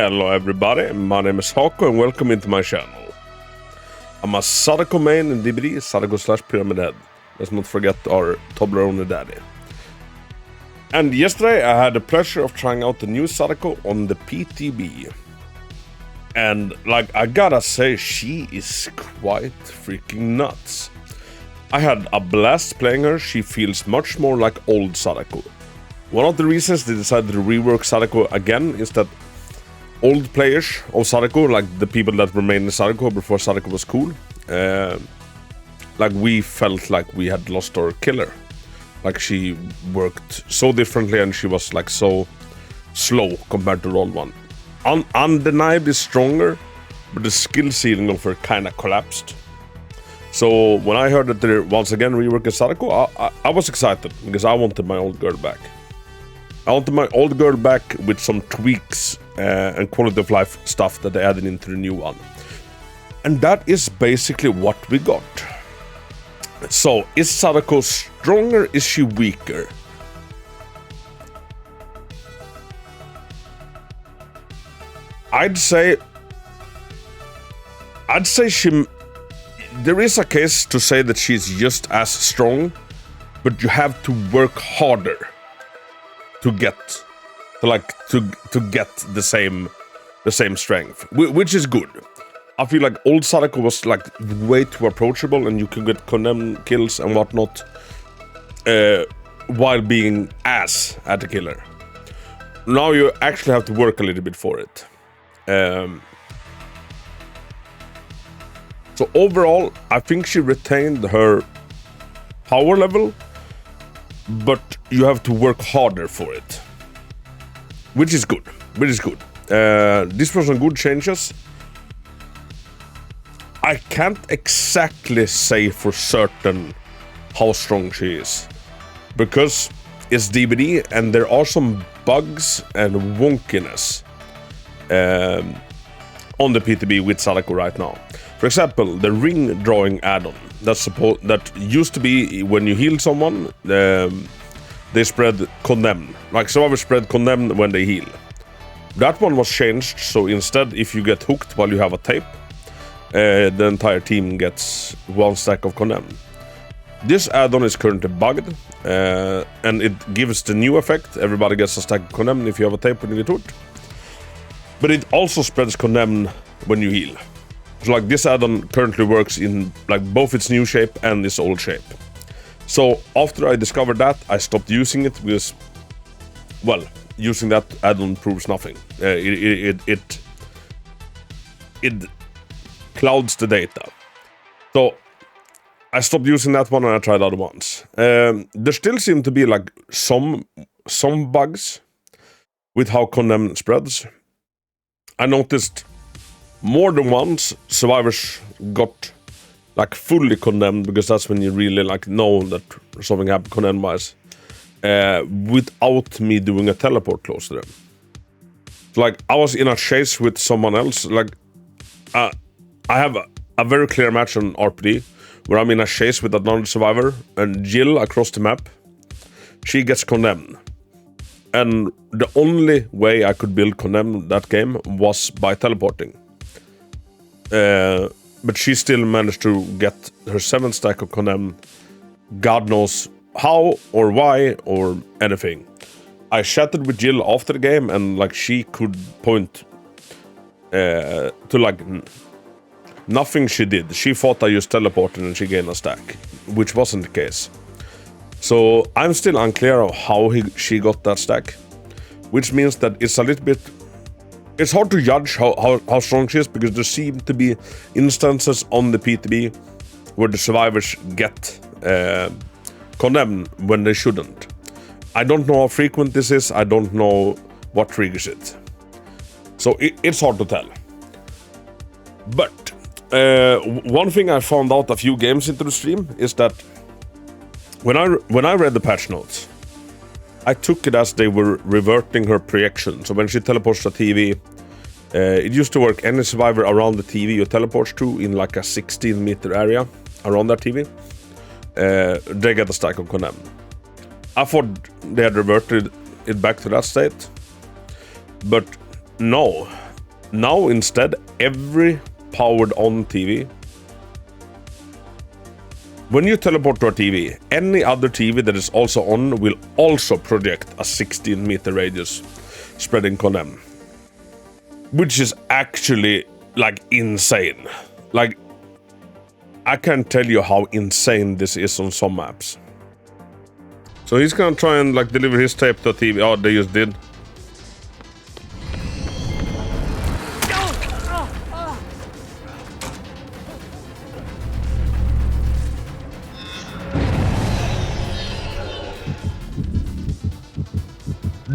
Hello everybody, my name is Hako and welcome into my channel. I'm a Sadako Main in DBD, Sadako/Pyramid Head. Let's not forget our Toblerone daddy. And yesterday I had the pleasure of trying out the new Sadako on the PTB. And I gotta say, she is quite freaking nuts. I had a blast playing her. She feels much more like old Sadako. One of the reasons they decided to rework Sadako again is that old players of Sadako, like the people that remained in Sadako before Sadako was cool, we felt like we had lost our killer. Like she worked so differently and she was so slow compared to the old one. Undeniably stronger, but the skill ceiling of her kind of collapsed. So when I heard that they're once again reworking Sadako, I was excited because I wanted my old girl back. I wanted my old girl back with some tweaks and quality of life stuff that they added into the new one. And that is basically what we got. So, is Sadako stronger? Is she weaker? I'd say she... There is a case to say that she's just as strong, but you have to work harder to get to get the same strength, which is good. I feel like old Sadako was way too approachable and you could get condemned kills and whatnot while being ass at the killer. Now you actually have to work a little bit for it. So overall, I think she retained her power level, but you have to work harder for it, which is good. This was some good changes. I can't exactly say for certain how strong she is, because it's DBD and there are some bugs and wonkiness on the PTB with Sadako right now. For example, the ring drawing add-on that used to be when you heal someone, they spread condemn. Like survivors spread condemn when they heal. That one was changed, so instead, if you get hooked while you have a tape, the entire team gets one stack of condemn. This add-on is currently bugged, and it gives the new effect. Everybody gets a stack of condemn if you have a tape when you get hooked. But it also spreads condemn when you heal. So this add-on currently works in both its new shape and its old shape. So after I discovered that, I stopped using it because, well, using that add-on proves nothing. It clouds the data. So I stopped using that one and I tried other ones. There still seem to be some bugs with how condemn spreads. I noticed more than once survivors got fully condemned, because that's when you really know that something happened condemned wise, without me doing a teleport close to them. I was in a chase with someone else. I have a very clear match on RPD where I'm in a chase with another survivor, and Jill across the map, she gets condemned. And the only way I could build condemn that game was by teleporting. But she still managed to get her 7th stack of condemn. God knows how or why or anything. I chatted with Jill after the game and she could point to nothing she did. She thought I used teleporting and she gained a stack, which wasn't the case. So I'm still unclear of how she got that stack, which means that it's a little bit... It's hard to judge how strong she is, because there seem to be instances on the PTB where the survivors get condemned when they shouldn't. I don't know how frequent this is. I don't know what triggers it. So it's hard to tell. But one thing I found out a few games into the stream is that when I read the patch notes, I took it as they were reverting her projection. So when she teleports to a TV, it used to work any survivor around the TV you teleports to in a 16-meter area around that TV, they get a stack of condemn. I thought they had reverted it back to that state, but no. now instead, every powered on TV, when you teleport to a TV, any other TV that is also on will also project a 16-meter radius spreading condemn. Which is actually, like, insane. Like, I can't tell you how insane this is on some maps. So he's gonna try and, like, deliver his tape to a TV. Oh, they just did.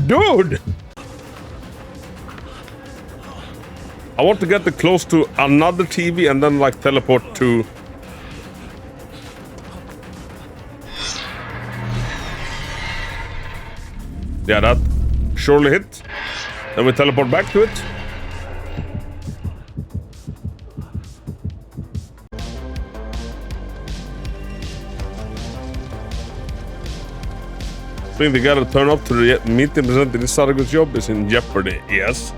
Dude! I want to get the close to another TV and then, like, teleport to... Yeah, that surely hit. Then we teleport back to it. I think they gotta turn up to the meeting present in Sadako's job is in jeopardy, yes.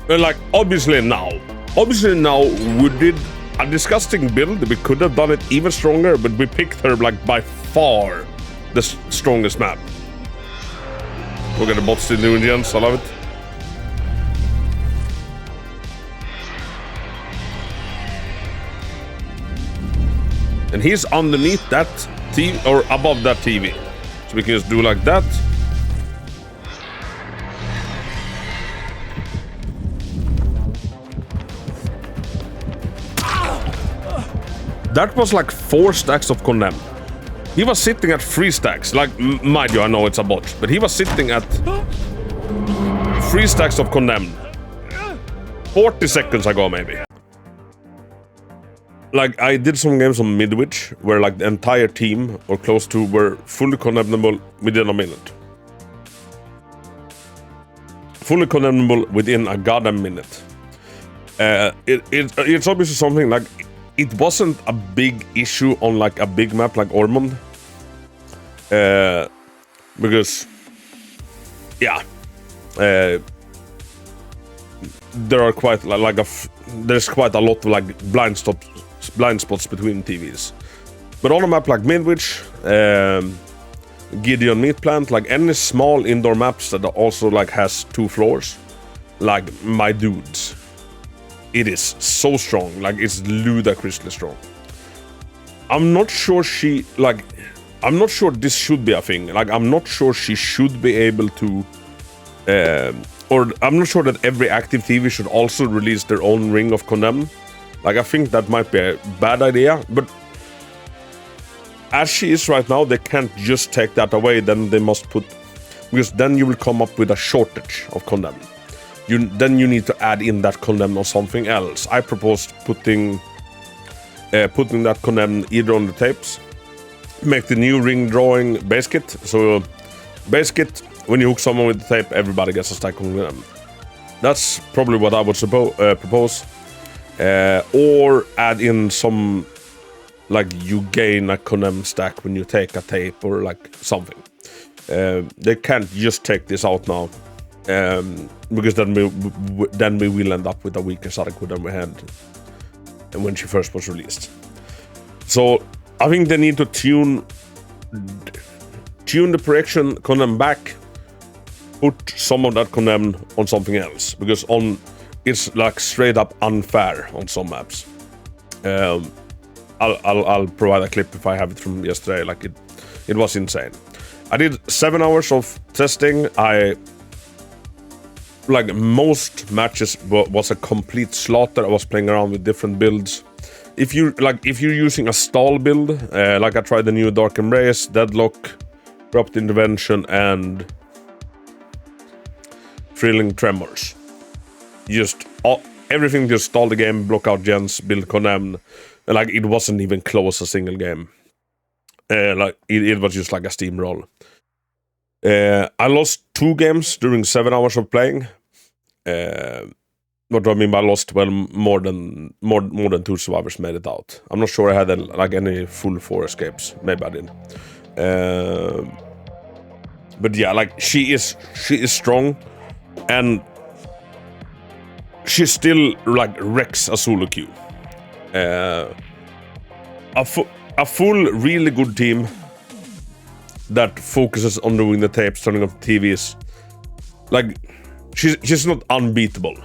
But like, obviously now we did a disgusting build. We could have done it even stronger, but we picked her like by far the strongest map. Look at the bots still doing the ends, I love it. And he's underneath that TV, or above that TV. So we can just do like that. That was like 4 stacks of condemn. He was sitting at 3 stacks. Like, mind you, I know it's a bot, but he was sitting at 3 stacks of condemn. 40 seconds ago, maybe. Like, I did some games on Midwich where like the entire team or close to were fully condemnable within a minute. Fully condemnable within a goddamn minute. It's obviously something like, it wasn't a big issue on like a big map like Ormond. Because, yeah, there are quite like there's quite a lot of like blind spots between TVs. But on a map like Midwich, Gideon Meat Plant, like any small indoor maps that also like has 2 floors, like my dudes, it is so strong. Like, it's ludicrously strong. I'm not sure I'm not sure this should be a thing. Like, I'm not sure she should be able to, or I'm not sure that every active TV should also release their own ring of condemn. Like, I think that might be a bad idea, but as she is right now, they can't just take that away. Then they must put, because then you will come up with a shortage of condemn. Then you need to add in that condemn or something else. I proposed putting that condemn either on the tapes, make the new ring drawing base kit. So base kit, when you hook someone with the tape, everybody gets a stack of condemn. That's probably what I would propose. Or add in some, like, you gain a condemn stack when you take a tape or like something. They can't just take this out now. Because then we will end up with a weaker Sadako than we had when she first was released. So I think they need to tune the correction condemn back, put some of that condemn on something else, because it's like straight up unfair on some maps. I'll provide a clip if I have it from yesterday. Like, it was insane. I did 7 hours of testing. Like, most matches was a complete slaughter. I was playing around with different builds. If you're using a stall build, like I tried the new Dark Embrace, Deadlock, Corrupt Intervention, and Thrilling Tremors. Everything just stall the game, block out gens, build condemn. Like, it wasn't even close a single game. Like, it was just like a steamroll. I lost 2 games during 7 hours of playing. What do I mean by lost? Well, more than 2 survivors made it out. I'm not sure I had any full 4 escapes. Maybe I did. But yeah, like, she is strong, and she still like wrecks a solo queue. A full, really good team that focuses on doing the tapes, turning off the TVs. Like, she's not unbeatable.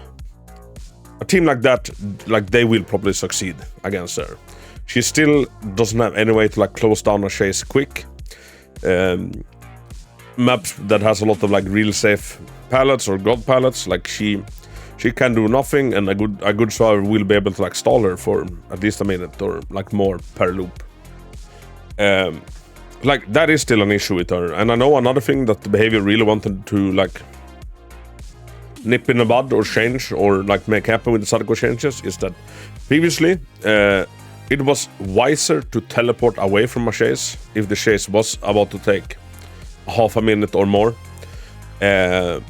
A team like that, like, they will probably succeed against her. She still doesn't have any way to like close down a chase quick. Maps that has a lot of like real safe pallets or god pallets, like she can do nothing, and a good survivor will be able to like stall her for at least a minute or like more per loop. Like, that is still an issue with her. And I know another thing that the behavior really wanted to like nip in the bud or change or like make happen with the Sadako changes is that previously it was wiser to teleport away from a chase if the chase was about to take half a minute or more. I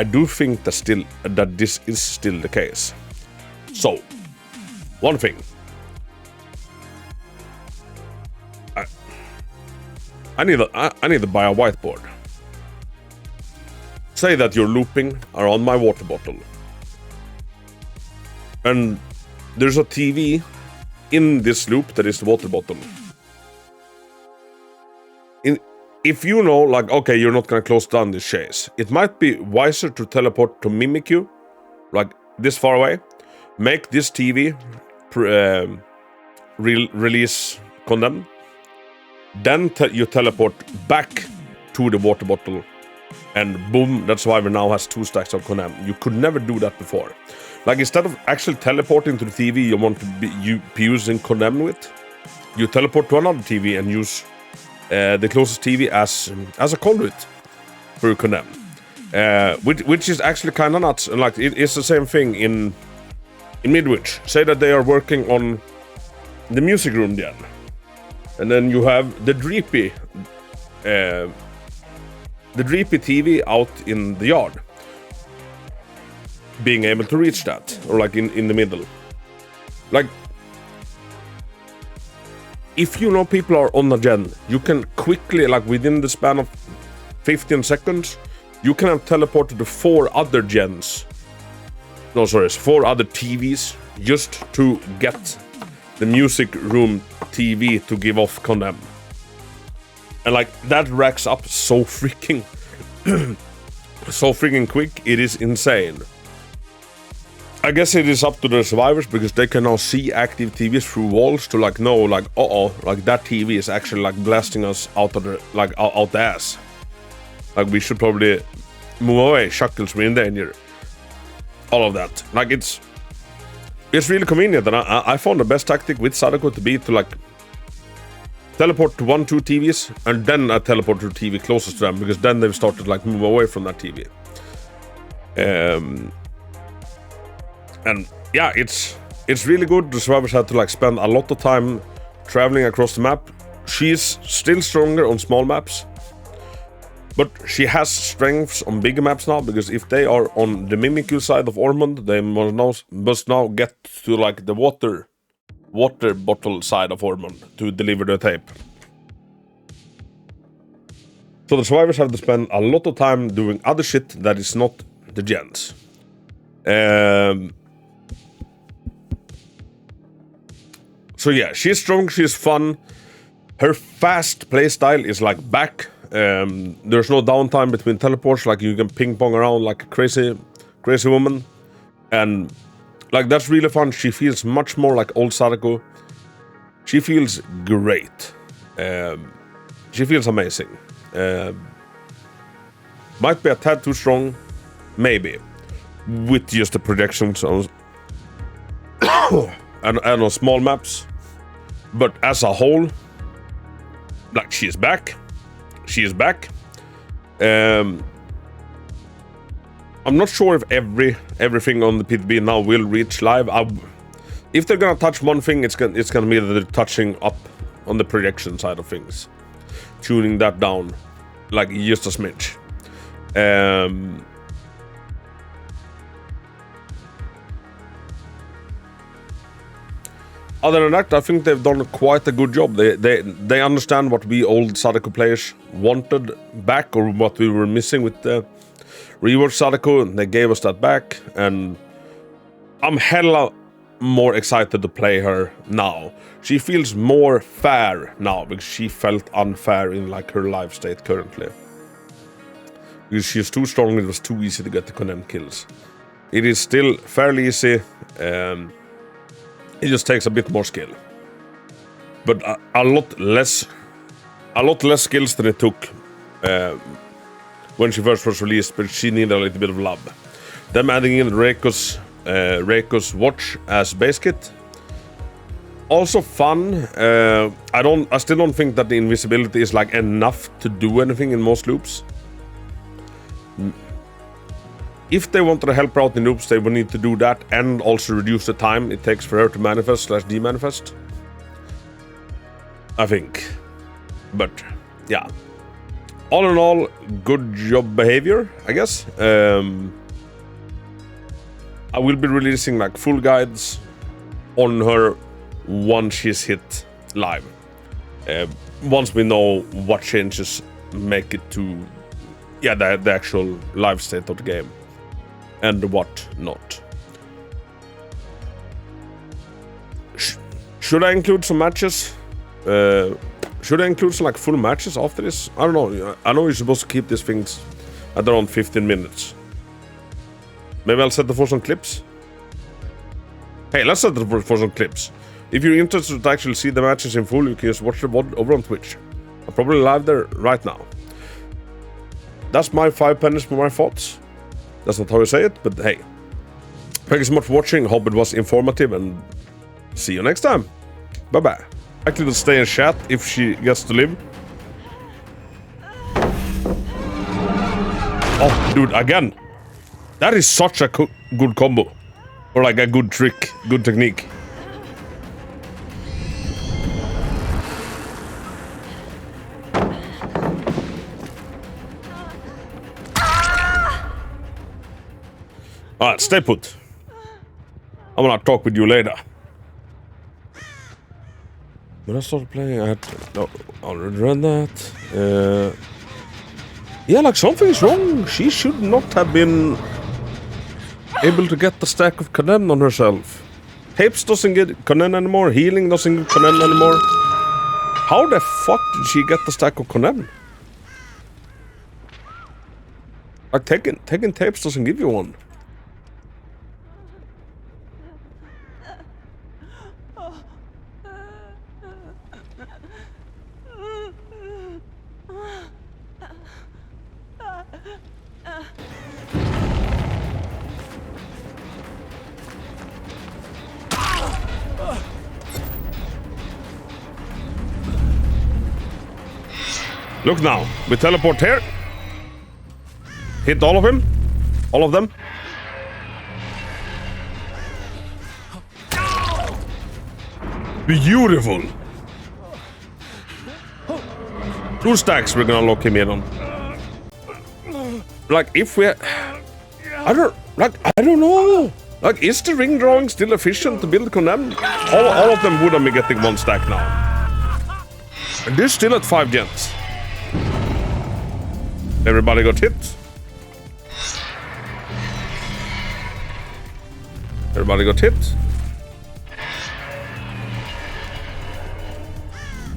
do think that this is still the case. So, one thing. I need to buy a whiteboard. Say that you're looping around my water bottle. And there's a TV in this loop that is the water bottle. If you know, like, okay, you're not gonna close down this chase, it might be wiser to teleport to mimic you, like this far away, make this TV release condemn, then you teleport back to the water bottle, and boom, that survivor now has 2 stacks of condemn. You could never do that before. Like, instead of actually teleporting to the TV you want to be using condemn with, you teleport to another TV and use the closest TV as a conduit for condemn, which is actually kind of nuts. And like, it's the same thing in Midwich. Say that they are working on the music room then, and then you have the Dreepy TV out in the yard, being able to reach that, or like in the middle. Like, if you know people are on a gen, you can quickly, like within the span of 15 seconds, you can have teleported to 4 other gens. No, sorry, 4 other TVs just to get the music room TV to give off condemn. And like, that racks up so freaking quick, it is insane. I guess it is up to the survivors, because they can now see active TVs through walls to like know, like, like that TV is actually like blasting us out of the, like, out the ass. Like, we should probably move away, Shuckles, we're in danger. All of that. Like, it's really convenient, and I found the best tactic with Sadako to be to like teleport to 1-2 TVs, and then I teleport to the TV closest to them, because then they've started to like move away from that TV. And yeah, it's really good. The survivors had to like spend a lot of time traveling across the map. She's still stronger on small maps, but she has strengths on bigger maps now, because if they are on the Mimikyu side of Ormond, they must now get to like the water bottle side of Ormond to deliver the tape. So the survivors have to spend a lot of time doing other shit that is not the gens. So yeah, she's strong, she's fun. Her fast playstyle is like back. There's no downtime between teleports, like you can ping pong around like a crazy woman. And like, that's really fun. She feels much more like old Sadako. She feels great. She feels amazing. Might be a tad too strong, maybe, with just the projections on and on small maps. But as a whole, like, she is back. She is back. I'm not sure if everything on the PTB now will reach live. If they're gonna touch one thing, it's gonna be that they're touching up on the projection side of things, tuning that down like just a smidge. Other than that, I think they've done quite a good job. They understand what we old Sadako players wanted back, or what we were missing with the reworked Sadako. They gave us that back, and I'm hella more excited to play her now. She feels more fair now because she felt unfair in like her life state currently. Because she's too strong, it was too easy to get the condemned kills. It is still fairly easy. It just takes a bit more skill, but a lot less skills than it took when she first was released. But she needed a little bit of love. Them adding in Reiko's watch as base kit, also fun. I still don't think that the invisibility is like enough to do anything in most loops. If they wanted to help her out in loops, they would need to do that and also reduce the time it takes for her to manifest / demanifest. I think. But yeah. All in all, good job behavior, I guess. I will be releasing like full guides on her once she's hit live. Once we know what changes make it to the actual live state of the game. And what not. Should I include some matches? Should I include some like full matches after this? I don't know. I know you're supposed to keep these things at around 15 minutes. Maybe I'll set it for some clips. Hey, let's set it for some clips. If you're interested to actually see the matches in full, you can just watch the VOD over on Twitch. I'm probably live there right now. That's my 5 pennies for my thoughts. That's not how you say it, but hey. Thank you so much for watching. Hope it was informative and see you next time. Bye-bye. Actually, to stay in chat if she gets to live. Oh, dude, again. That is such a good combo. Or like a good trick, good technique. Alright, stay put. I'm gonna talk with you later. When I started playing, I had already read that. Yeah, like something is wrong. She should not have been able to get the stack of Kanen on herself. Tapes doesn't get Kanen anymore. Healing doesn't get Kanen anymore. How the fuck did she get the stack of Kanen? Like taking tapes doesn't give you one. Look now, we teleport here. Hit all of him. All of them. Beautiful. 2 stacks we're gonna lock him in on. Like if we... I don't know. Like, is the ring drawing still efficient to build Condemn? All of them would have been getting 1 stack now. And they're still at 5 gens. Everybody got hit. Everybody got hit.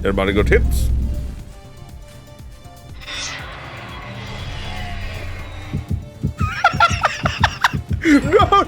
Everybody got hit. No!